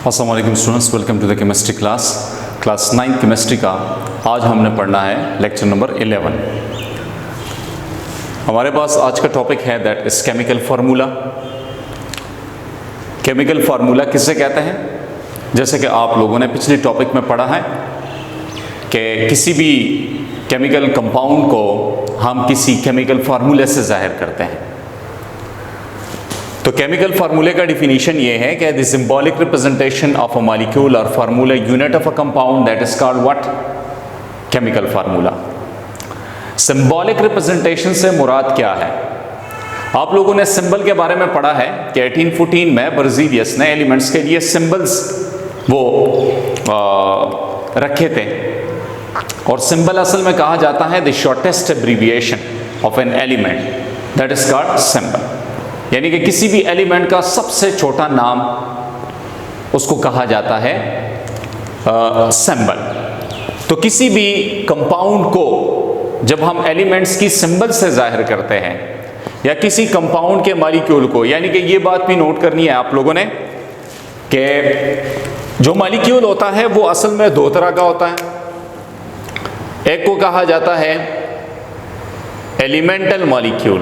अस्सलाम वालेकुम students, welcome to the chemistry class 9 chemistry का आज हमने पढ़ना है लेक्चर नंबर 11। हमारे पास आज का टॉपिक है that is chemical formula. Chemical formula किसे कहते हैं? जैसे कि आप लोगों ने पिछले टॉपिक में पढ़ा है कि किसी भी केमिकल कंपाउंड को हम किसी केमिकल फार्मूले से जाहिर करते हैं। तो केमिकल फार्मूले का डिफिनीशन ये है कि the symbolic representation of a molecule और formula unit of a compound that is called what? Chemical formula. Symbolic representation से मुराद क्या है? आप लोगों ने सिंबल के बारे में पढ़ा है कि 1814 में बर्जीलियस ने एलिमेंट्स के लिए सिंबल्स वो रखे थे, और सिंबल असल में कहा जाता है the shortest abbreviation of an element that is called symbol. यानी कि किसी भी एलिमेंट का सबसे छोटा नाम उसको कहा जाता है सिंबल। तो किसी भी कंपाउंड को जब हम एलिमेंट्स की सिंबल से जाहिर करते हैं या किसी कंपाउंड के मॉलिक्यूल को, यानी कि ये बात भी नोट करनी है आप लोगों ने कि जो मॉलिक्यूल होता है वो असल में दो तरह का होता है। एक को कहा जाता है एलिमेंटल मॉलिक्यूल,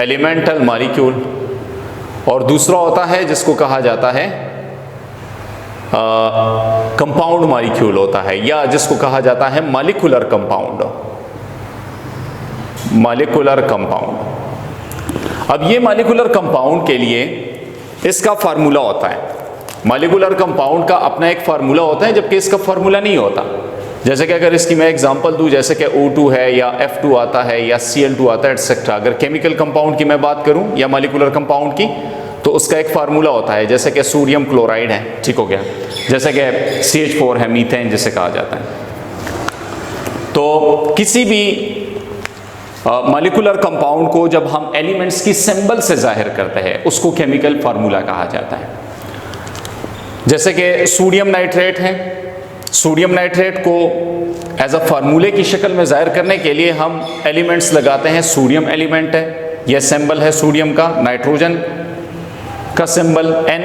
एलिमेंटल मॉलिक्यूल, और दूसरा होता है जिसको कहा जाता है कंपाउंड मॉलिक्यूल होता है, या जिसको कहा जाता है मॉलिक्यूलर कंपाउंड। Molecular compound. अब ये मॉलिक्यूलर कंपाउंड के लिए इसका फार्मूला होता है। मॉलिक्यूलर कंपाउंड का अपना एक फार्मूला होता है, जबकि इसका फार्मूला नहीं होता। जैसे कि अगर इसकी मैं एग्जांपल दूं, जैसे कि O2 है या F2 आता है या Cl2 आता है एटसेट्रा। अगर केमिकल कंपाउंड की मैं बात करूं या मॉलिक्यूलर कंपाउंड की, तो उसका एक फार्मूला होता है। जैसे कि सोडियम क्लोराइड है, ठीक हो गया। जैसे कि CH4 है, मीथेन जिसे कहा जाता है। तो किसी भी मॉलिक्यूलर कंपाउंड को जब हम एलिमेंट्स की सिंबल से जाहिर करते हैं उसको केमिकल फार्मूला कहा जाता है। जैसे कि सोडियम नाइट्रेट है, सोडियम नाइट्रेट को एज अ फार्मूले की शक्ल में जाहिर करने के लिए हम एलिमेंट्स लगाते हैं। सोडियम एलिमेंट है, यह सिंबल है सोडियम का, नाइट्रोजन का सिंबल N,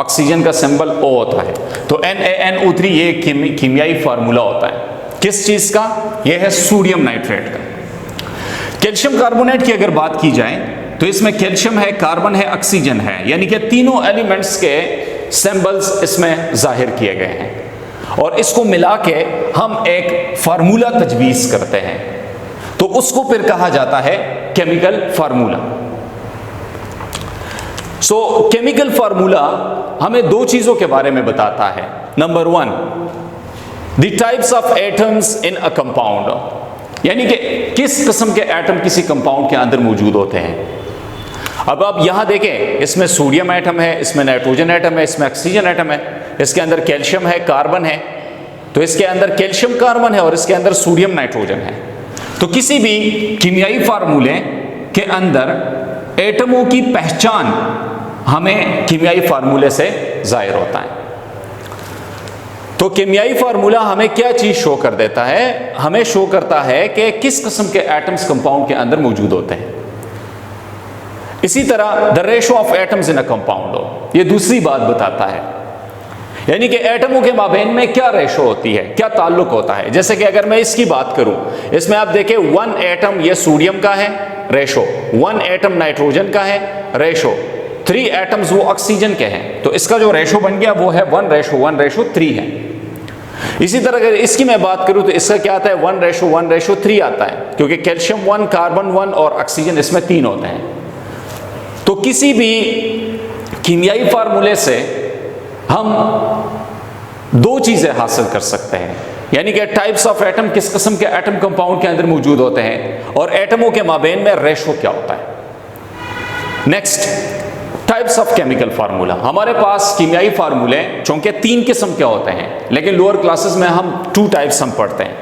ऑक्सीजन का सिंबल O होता है। तो NaNO3 ये कीमियाई फार्मूला होता है। किस चीज का? यह है सोडियम नाइट्रेट का। कैल्शियम कार्बोनेट की अगर बात की जाए तो इसमें कैल्शियम है, कार्बन है, ऑक्सीजन है, यानी कि तीनों एलिमेंट्स के सिंबल्स इसमें जाहिर किए गए हैं, और इसको मिला के हम एक फार्मूला तजवीज़ करते हैं, तो उसको फिर कहा जाता है केमिकल फार्मूला। सो केमिकल फार्मूला हमें दो चीजों के बारे में बताता है। Number 1, the types of atoms in a compound, यानी कि किस किस्म के एटम किसी कंपाउंड के अंदर मौजूद होते हैं। अब आप यहां देखें, इसमें सोडियम एटम है, इसमें नाइट्रोजन एटम है, इसमें ऑक्सीजन एटम है, इसके अंदर कैल्शियम है, कार्बन है, तो इसके अंदर कैल्शियम कार्बन है और इसके अंदर सोडियम नाइट्रोजन है। तो किसी भी कीमियाई फार्मूले के अंदर एटमों की पहचान हमें कीमियाई फार्मूले से जाहिर होता है। तो कीमियाई फार्मूला हमें क्या चीज शो कर देता है? हमें शो करता है कि किस किस्म के एटम्स कंपाउंड के अंदर मौजूद होते हैं। इसी तरह the ratio of atoms in a compound, ये दूसरी बात बताता है, यानी कि एटमों के माबेन में क्या रेशो होती है, क्या ताल्लुक होता है। जैसे कि अगर मैं इसकी बात करूं, इसमें आप देखें 1 एटम ये सोडियम का है, रेशो 1 एटम नाइट्रोजन का है, रेशो 3 एटम्स वो ऑक्सीजन के हैं, तो इसका जो रेशो बन गया वो है 1:1:3 है। इसी तरह अगर इसकी मैं बात करूं तो इसका क्या आता है? 1:1:3 आता है, क्योंकि कैल्शियम 1, कार्बन 1 और ऑक्सीजन इसमें 3 होते हैं। तो किसी भी कीमियाई फार्मूले से हम दो चीजें हासिल कर सकते हैं, यानी कि टाइप्स ऑफ एटम, किस किस्म के एटम कंपाउंड के अंदर मौजूद होते हैं, और एटमों के माबेन में रेशो क्या होता है। Next, types of chemical formula. हमारे पास कीमियाई फार्मूले चूंकि 3 किस्म के होते हैं, लेकिन लोअर क्लासेस में हम 2 टाइप्स हम पढ़ते हैं।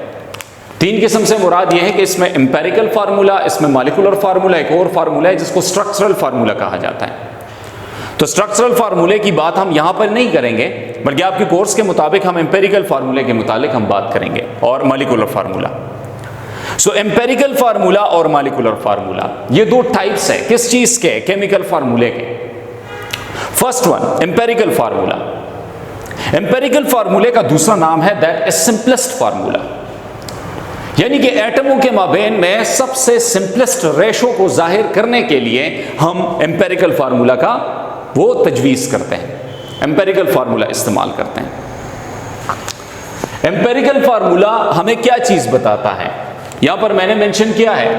3 किस्म से मुराद यह है कि इसमें एम्पेरिकल फार्मूला, इसमें मॉलिक्यूलर फार्मूला, एक और फार्मूला है जिसको स्ट्रक्चरल फार्मूला कहा जाता है। तो स्ट्रक्चरल फार्मूले की बात हम यहां पर नहीं करेंगे, बल्कि आपके कोर्स के मुताबिक हम एम्पेरिकल फार्मूले के मुताबिक हम बात करेंगे, और मॉलिक्यूलर फार्मूला। सो एम्पेरिकल फार्मूला और मॉलिक्यूलर फार्मूला, ये दो टाइप्स है किस चीज के? केमिकल फार्मूले के। First one empirical formula. Empirical फार्मूले का दूसरा नाम है दैट इज सिंपलेस्ट फार्मूला, यानी कि एटमों के माबेन में सबसे सिंपलेस्ट रेशो को जाहिर करने के लिए हम एम्पेरिकल फार्मूला का वो तजवीज़ करते हैं, एम्पेरिकल फार्मूला इस्तेमाल करते हैं। एम्पेरिकल फार्मूला हमें क्या चीज़ बताता है? यहां पर मैंने मेंशन किया है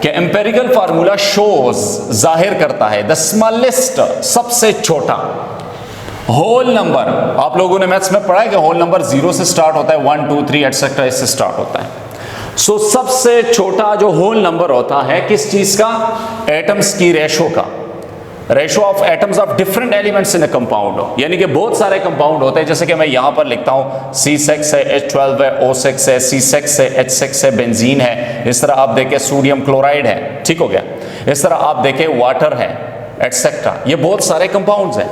कि एम्पेरिकल फार्मूला शोज, जाहिर करता है द स्मॉलेस्ट, सबसे छोटा होल नंबर। आप लोगों ने मैथ्स में पढ़ा है कि होल नंबर 0 से स्टार्ट होता है, 1 2 3 एटसेट्रा इससे स्टार्ट होता है। सो सबसे छोटा जो होल नंबर होता है किस चीज का? एटम्स की रेशो का, ratio of atoms of different elements in a compound. यानी कि बहुत सारे कंपाउंड होते हैं, जैसे कि मैं यहां पर लिखता हूं C6 है, H12 है, O6 है, C6 है, H6 है, बेंजीन है। इस तरह आप देखें सोडियम क्लोराइड है, ठीक हो गया। इस तरह आप देखें वाटर है, एटसेट्रा। ये बहुत सारे कंपाउंड्स हैं।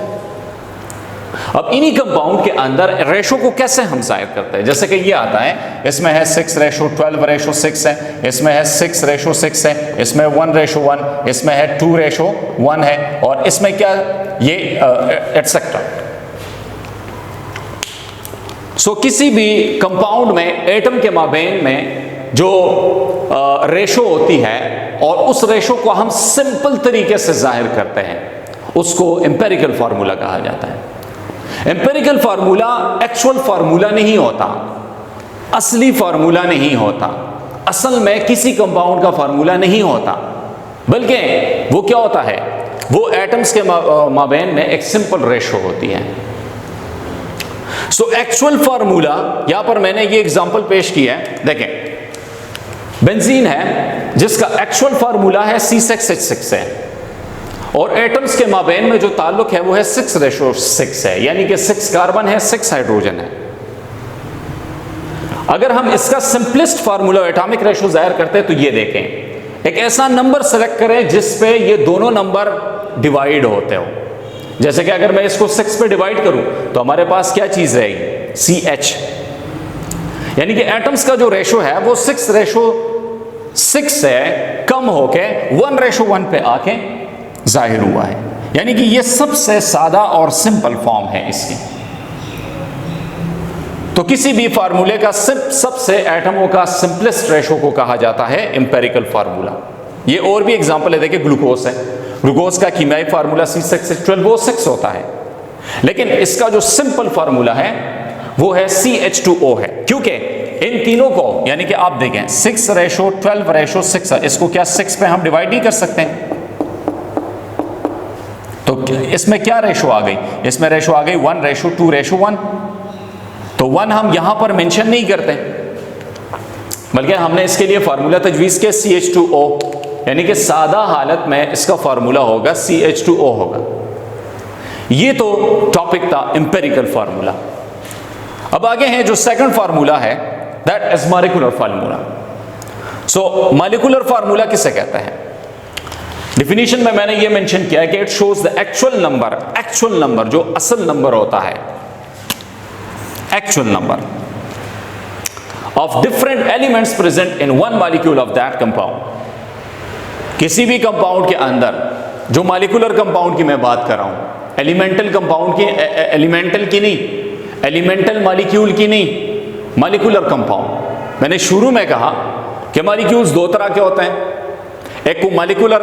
अब इन्हीं कंपाउंड के अंदर रेशो को कैसे हम जाहिर करते हैं? जैसे कि ये आता है, इसमें है 6:12:6 है, इसमें है 6:6 है, इसमें 1:1, इसमें है 2:1 है, और इसमें क्या, ये एटसेट्रा। सो किसी भी कंपाउंड में एटम के माबेन में जो रेशो होती है और उस रेशो को हम सिंपल तरीके से जाहिर करते हैं, उसको एम्पेरिकल फार्मूला कहा जाता है। एम्पेरिकल फार्मूला एक्चुअल फार्मूला नहीं होता, असली फार्मूला नहीं होता, असल में किसी कंपाउंड का फार्मूला नहीं होता, बल्कि वो क्या होता है, वो एटम्स के माबेन में एक सिंपल रेशो होती है। सो एक्चुअल फार्मूला, यहां पर मैंने ये एग्जांपल पेश किया है, देखें बेंजीन है जिसका एक्चुअल फार्मूला है C6H6 है, और एटम्स के माबेन में जो ताल्लुक है वो है 6:6 है, यानी कि 6 कार्बन है, 6 हाइड्रोजन है। अगर हम इसका सिंपलेस्ट फार्मूला एटॉमिक रेशो जाहिर करते हैं तो ये देखें, एक ऐसा नंबर सेलेक्ट करें जिस पे ये दोनों नंबर डिवाइड होते हो। जैसे कि अगर मैं इसको 6 पे डिवाइड करूं तो हमारे पास क्या चीज रहेगी, CH, यानी कि एटम्स का जो रेशो है वो 6:6 से कम होके 1:1 पे आके जाहिर हुआ है। यानी कि ये सबसे सादा और सिंपल फॉर्म है इसकी। तो किसी भी फार्मूले का सबसे एटमों का सिंपलेस्ट रेशो को कहा जाता है एम्पेरिकल फार्मूला। ये और भी एग्जांपल है, देखिए ग्लूकोज है, ग्लूकोज का कीमियाई फार्मूला C6H12O6 होता है, लेकिन इसका जो सिंपल फार्मूला है वो है CH2O है, क्योंकि इन तीनों को, यानी कि आप देखें 6:12:6, इसको क्या 6 पे हम डिवाइड नहीं कर सकते हैं, तो इसमें क्या रेशो आ गई, इसमें रेशो आ गई 1:2:1। तो 1 हम यहां पर मेंशन नहीं करते, बल्कि हमने इसके लिए फार्मूला तजवीज़ किया CH2O, यानी कि सादा हालत में इसका फार्मूला होगा CH2O होगा। ये तो टॉपिक था एम्पेरिकल फार्मूला। अब आगे है जो सेकंड फार्मूला है, that is molecular formula. So molecular formula किसे कहते हैं? डिफिनीशन में मैंने ये मेंशन किया है कि it shows the actual number जो असल नंबर होता है, actual number of different elements present in one molecule of that compound. किसी भी कंपाउंड के अंदर, जो मॉलिक्यूलर कंपाउंड की मैं बात कर रहा हूं, एलिमेंटल कंपाउंड की, एलिमेंटल की नहीं, एलिमेंटल मॉलिक्यूल की नहीं, मॉलिक्यूलर कंपाउंड। मैंने शुरू में कहा कि मॉलिक्यूल्स दो तरह के होते हैं, एक को मॉलिक्यूलर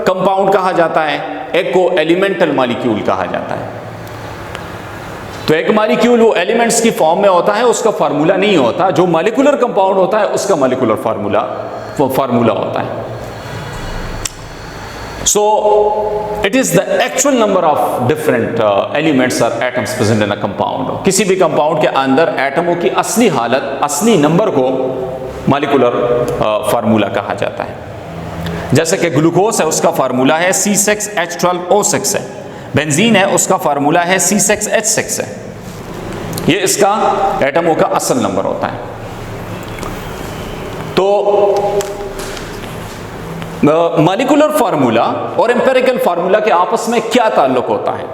कंपाउंड कहा जाता है, एक को एलिमेंटल मॉलिक्यूल कहा जाता है। तो एक मॉलिक्यूल वो एलिमेंट्स की फॉर्म में होता है, उसका फार्मूला नहीं होता। जो मॉलिक्यूलर कंपाउंड होता है उसका मॉलिक्यूलर फार्मूला होता है। So it is the actual number of different elements और atoms present in a compound. किसी भी कंपाउंड के अंदर एटमों की असली हालत, असली नंबर को मॉलिक्यूलर फार्मूला कहा जाता है। जैसे कि ग्लूकोज है, उसका फार्मूला है C6H12O6 है, बेंजीन है उसका फार्मूला है C6H6 है। ये इसका एटमों का असल नंबर होता है। तो मॉलिक्यूलर फार्मूला और एम्पेरिकल फार्मूला के आपस में क्या ताल्लुक होता है?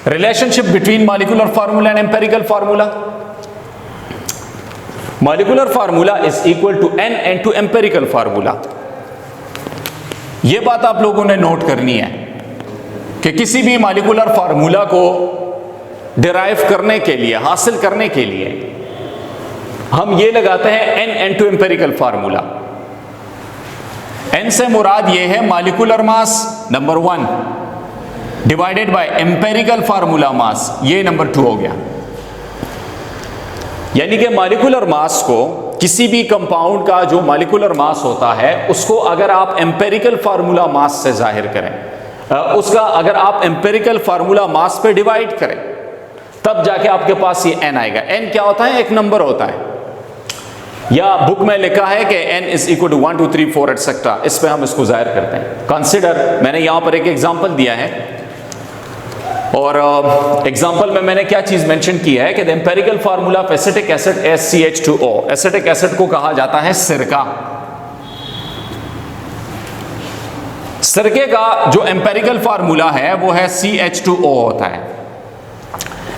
Relationship between molecular formula and empirical formula. Molecular formula is equal to n to empirical formula. यह बात आप लोगों ने नोट करनी है कि किसी भी मॉलिक्यूलर फार्मूला को डिराइव करने के लिए, हासिल करने के लिए हम ये लगाते हैं n to empirical formula. n से मुराद ये है molecular mass number 1 divided by empirical formula mass, ये नंबर 2 हो गया। यानी कि मॉलिक्यूलर मास को, किसी भी कंपाउंड का जो मॉलिक्यूलर मास होता है उसको अगर आप एम्पेरिकल फार्मूला मास से जाहिर करें, उसका अगर आप एम्पेरिकल फार्मूला मास पे डिवाइड करें, तब जाके आपके पास ये n आएगा। n क्या होता है? एक नंबर होता है, या बुक में लिखा है कि n is equal to 1 2 3 4 etcetera, इस पे हम इसको जाहिर करते हैं। कंसिडर, मैंने यहां पर एक एग्जांपल दिया है, और एग्जांपल में मैंने क्या चीज मेंशन की है कि the empirical formula of acetic acid SCH2O, acetic acid को कहा जाता है सिरका। सिरके का जो एम्पेरिकल फार्मूला है वो है CH2O होता है।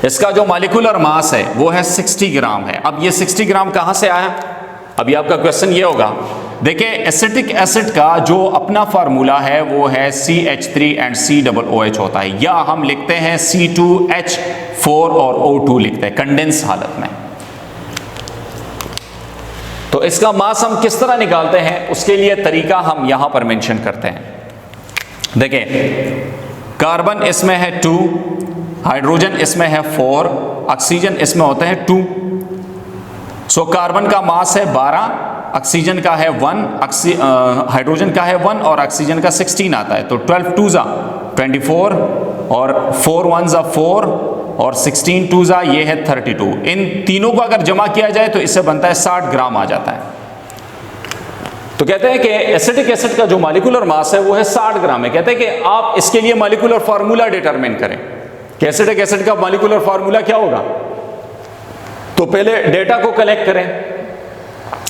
इसका जो मॉलिक्यूलर मास है वो है 60 ग्राम है। अब ये 60 ग्राम कहां से आया? अभी आपका क्वेश्चन ये होगा, देखिए एसिटिक एसिड का जो अपना फार्मूला है वो है CH3 एंड COOH होता है, या हम लिखते हैं C2H4 और O2 लिखते हैं कंडेंस हालत में। तो इसका मास हम किस तरह निकालते हैं, उसके लिए तरीका हम यहां पर मेंशन करते हैं। देखिए कार्बन इसमें है 2, हाइड्रोजन इसमें है 4, ऑक्सीजन इसमें होते हैं 2। सो कार्बन का मास है 12, ऑक्सीजन का है 1, हाइड्रोजन का है 1 और ऑक्सीजन का 16 आता है। तो 12 2 जा 24 और 4 1 जा 4 और 16 2 जा ये है 32। इन तीनों को अगर जमा किया जाए तो इससे बनता है 60 ग्राम आ जाता है। तो कहते हैं कि एसिटिक एसिड का जो मॉलिक्यूलर मास है वो है 60 ग्राम है। कहते हैं कि आप इसके लिए मॉलिक्यूलर फार्मूला डिटरमिन करें कि एसिटिक एसिड का मॉलिक्यूलर फार्मूला क्या होगा। तो पहले डेटा को कलेक्ट करें।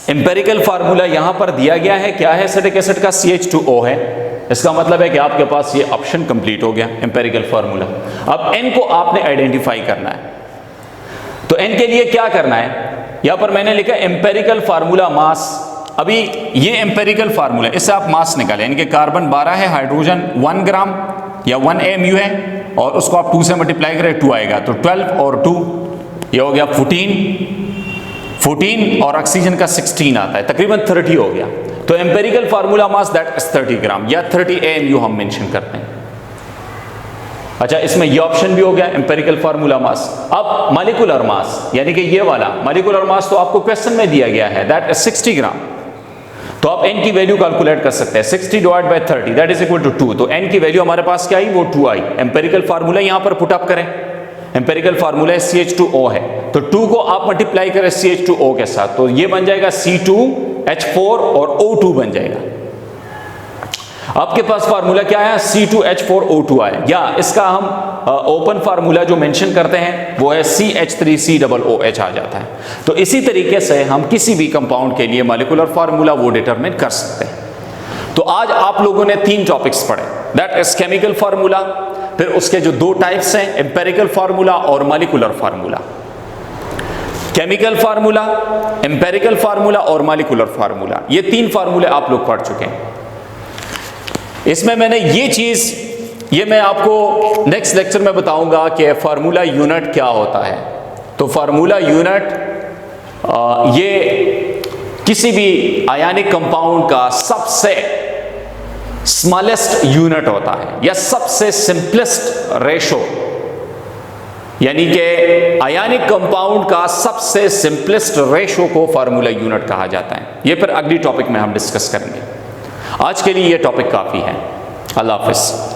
एम्पेरिकल फार्मूला यहां पर दिया गया है, क्या है? एसिटिक एसिड का CH2O है। इसका मतलब है कि आपके पास ये ऑप्शन कंप्लीट हो गया, एम्पेरिकल फार्मूला। अब n को आपने आइडेंटिफाई करना है। तो n के लिए क्या करना है? यहां पर मैंने लिखा एम्पेरिकल फार्मूला मास। अभी ये एम्पेरिकल फार्मूला, इससे आप मास निकालें। इनके कार्बन 12 है, हाइड्रोजन 1 ग्राम या 1 AMU है, और उसको आप 2 से मल्टीप्लाई करें 2 आएगा। तो 12 और 2 ये हो गया 14 और ऑक्सीजन का 16 आता है, तकरीबन 30 हो गया। तो empirical formula mass that is 30 ग्राम या 30 AMU हम मेंशन करते हैं। अच्छा, इसमें ये ऑप्शन भी हो गया एम्पेरिकल फार्मूला मास। अब मॉलिक्यूलर मास, यानी कि ये वाला मॉलिक्यूलर मास तो आपको क्वेश्चन में दिया गया है, दैट इज 60 ग्राम। तो आप n की वैल्यू कैलकुलेट कर सकते हैं। 60 divide by 30 that is equal to 2। तो n की वैल्यू हमारे पास क्या आई? वो 2 आई। एम्पेरिकल फार्मूला यहां पर पुट अप करें। एम्पेरिकल फार्मूला CH2O है, तो 2 को आप मल्टीप्लाई करें CH2O के साथ, तो ये बन जाएगा C2H4 और O2 बन जाएगा। आपके पास फार्मूला क्या है? C2H4O2 आया, या इसका हम ओपन फार्मूला जो मेंशन करते हैं वो है CH3COOH आ जाता है। तो इसी तरीके से हम किसी भी कंपाउंड के लिए मॉलिक्यूलर फार्मूला वो डिटरमिन कर सकते हैं। तो आज आप लोगों ने 3 टॉपिक्स पढ़े, दैट इज केमिकल फार्मूला, फिर उसके जो 2 टाइप्स हैं, एम्पेरिकल फार्मूला और molecular formula. Chemical formula, empirical formula और मॉलिक्यूलर फार्मूला, ये 3 फार्मूले आप लोग पढ़ चुके हैं। इसमें मैंने ये मैं आपको नेक्स्ट लेक्चर में बताऊंगा कि फार्मूला यूनिट क्या होता है। तो फार्मूला यूनिट ये किसी भी आयनिक कंपाउंड का सबसे स्मॉलेस्ट यूनिट होता है, या सबसे सिंपलेस्ट रेशो, यानी कि आयनिक कंपाउंड का सबसे सिंपलेस्ट रेशो को फार्मूला यूनिट कहा जाता है। ये फिर अगली टॉपिक में हम डिस्कस करेंगे। आज के लिए ये टॉपिक काफी है। अल्लाह हाफिज।